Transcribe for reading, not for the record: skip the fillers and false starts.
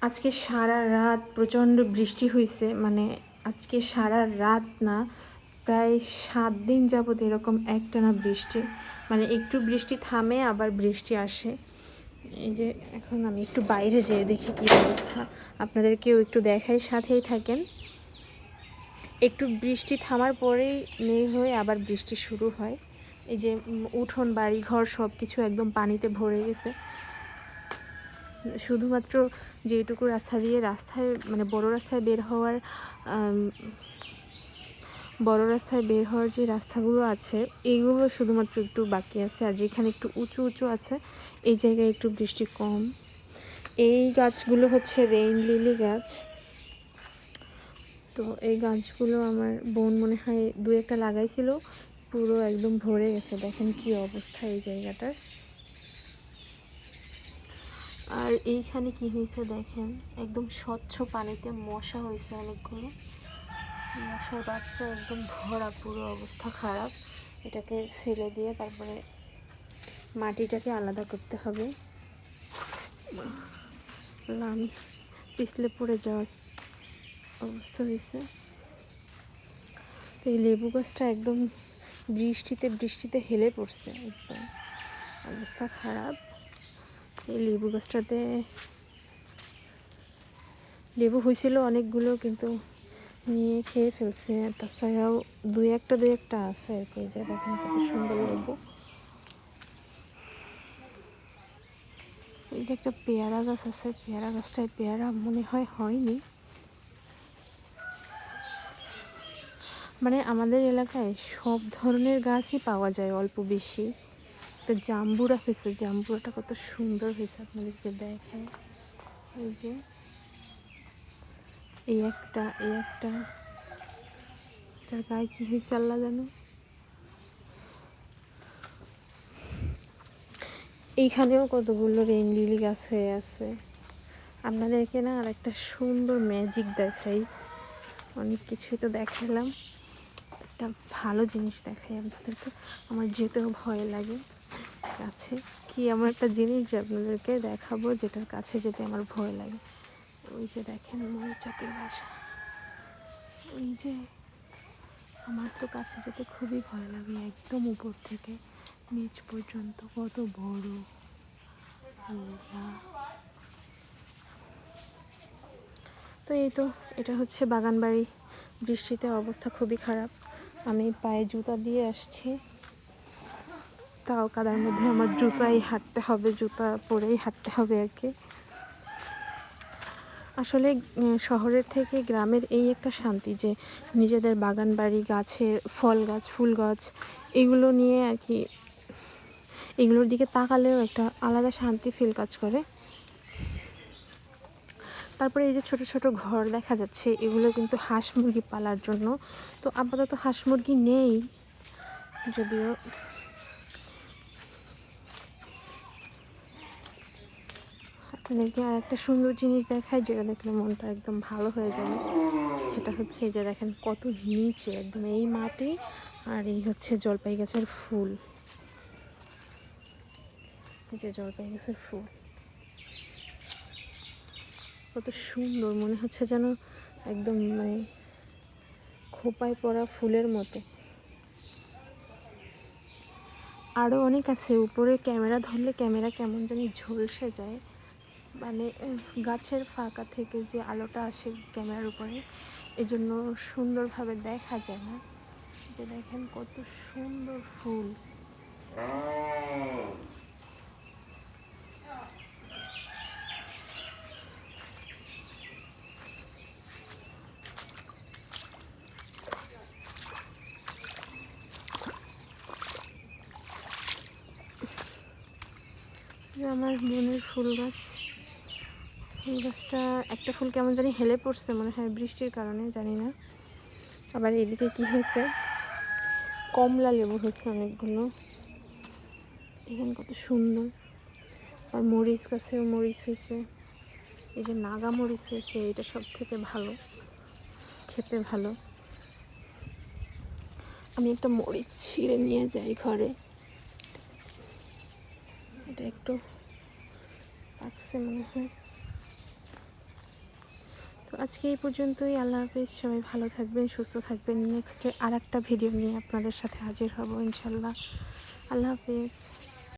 আজকে সারা রাত প্রচণ্ড বৃষ্টি হয়েছে, মানে আজকে সারা রাত না, প্রায় 7 দিন যাবত এরকম একটানা বৃষ্টি। মানে একটু বৃষ্টি থামে আবার বৃষ্টি আসে। এই যে এখন আমি একটু বাইরে যেয়ে দেখি কী অবস্থা, আপনাদেরকেও একটু দেখাই, সাথেই থাকেন। একটু বৃষ্টি থামার পরেই মেঘ হয়ে আবার বৃষ্টি শুরু হয়। এই যে উঠোন বাড়িঘর সব কিছু একদম পানিতে ভরে গেছে। শুধুমাত্র যেটুকু রাস্তায় মানে বড় রাস্তায় বের হওয়ার যে রাস্তাগুলো আছে এইগুলো শুধুমাত্র একটু বাকি আছে, আর যেখানে একটু উঁচু উঁচু আছে এই জায়গায় একটু বৃষ্টি কম। এই গাছগুলো হচ্ছে রেইন লিলি গাছ। তো এই গাছগুলো আমার বোন মনে হয় 2-1টা লাগাইছিল, পুরো একদম ভরে গেছে। দেখেন কি অবস্থা এই জায়গাটার। আর এইখানে কি হয়েছে দেখেন, একদম স্বচ্ছ পানিতে মশা হয়েছে অনেকগুলো, মশার বাচ্চা একদম ভরা, পুরো অবস্থা খারাপ। এটাকে ফেলে দিয়ে তারপরে মাটিটাকে আলাদা করতে হবে। আমি পিছলে পড়ে যাওয়ার অবস্থা হয়েছে। তো এই লেবু গাছটা একদম বৃষ্টিতে হেলে পড়ছে, একদম অবস্থা খারাপ। এই লেবু গাছটাতে লেবু হয়েছিল অনেকগুলো, কিন্তু নিয়ে খেয়ে ফেলছে। তাছাড়াও দুই একটা আছে আর কি। যে দেখেন কত সুন্দর লেবু। এই যে একটা পেয়ারা গাছ আছে, পেয়ারা গাছটায় পেয়ারা মনে হয় হয়নি। মানে আমাদের এলাকায় সব ধরনের গাছই পাওয়া যায় অল্প বেশি। একটা জাম্বুরা হয়েছে, জাম্বুরাটা কত সুন্দর হয়েছে আপনাদেরকে দেখায়। এই যে এই একটা এটার গায়ে কি হয়েছে আল্লাহ জানে। এইখানেও কতগুলো রেইন লিলি গাছ হয়ে আছে। আপনাদেরকে না আর একটা সুন্দর ম্যাজিক দেখাই। অনেক কিছুই তো দেখালাম, একটা ভালো জিনিস দেখাই আপনাদেরকে। আমার যেতেও ভয় লাগে কাছে। কি এমন একটা জিনিস যে আপনাদেরকে দেখাবো যেটার কাছে যেতে আমার ভয় লাগে। ওই যে দেখেন মৌচাকের বাসা, ওই যে আমার তো কাছে যেতে খুবই ভয় লাগে, একদম উপর থেকে নিচ পর্যন্ত কত বড়। তো এই তো, এটা হচ্ছে বাগানবাড়ি। বৃষ্টিতে অবস্থা খুবই খারাপ। আমি পায়ে জুতা দিয়ে আসছি, তাও কাদার মধ্যে আমার জুতাই হাঁটতে হবে, জুতা পরেই হাঁটতে হবে আর কি। আসলে শহরের থেকে গ্রামের এই একটা শান্তি যে নিজেদের বাগান বাড়ি, গাছের ফল গাছ, ফুল গাছ, এগুলো নিয়ে আর কি, এগুলোর দিকে তাকালেও একটা আলাদা শান্তি ফিল কাজ করে। তারপরে এই যে ছোট ছোট ঘর দেখা যাচ্ছে, এগুলো কিন্তু হাঁস মুরগি পালার জন্য। তো আপাতত হাঁস মুরগি নেই যদিও। আপনাদেরকে আর একটা সুন্দর জিনিস দেখায়, যেটা দেখলে মনটা একদম ভালো হয়ে যাবে। সেটা হচ্ছে এই যে দেখেন কত নিচে একদম এই মাটি, আর এই হচ্ছে জলপাই গাছের ফুল। এই যে জলপাই গাছের ফুল কত সুন্দর, মনে হচ্ছে যেন একদম মানে খোপায় পড়া ফুলের মতো। আরও অনেক আছে, উপরে ক্যামেরা ধরলে ক্যামেরা কেমন জানি ঝলসে যায়। মানে গাছের ফাঁকা থেকে যে আলোটা আসে ক্যামেরার উপরে, এই জন্য সুন্দরভাবে দেখা যায় না। যে দেখেন কত সুন্দর ফুল। আমার বোনের ফুল গাছটা একটা ফুল কেমন জানি হেলে পড়ছে, মনে হয় বৃষ্টির কারণে, জানি না। আবার এদিকে কি হয়েছে, কমলা লেবু হয়েছে অনেকগুলো, দেখেন কত সুন্দর। আর মরিচ গাছেও মরিচ হয়েছে, এই যে নাগা মরিচ হয়েছে, এটা সব থেকে ভালো, খেতে ভালো। আমি একটা মরিচ ছিঁড়ে নিয়ে যাই ঘরে, এটা একটু পাকছে মনে হয়। তো আজকে এই পর্যন্তই। আল্লাহ হাফেজ। সবাই ভালো থাকবেন, সুস্থ থাকবেন। নেক্সটে আর একটা ভিডিও নিয়ে আপনাদের সাথে হাজির হব ইনশাল্লাহ। আল্লাহ হাফেজ।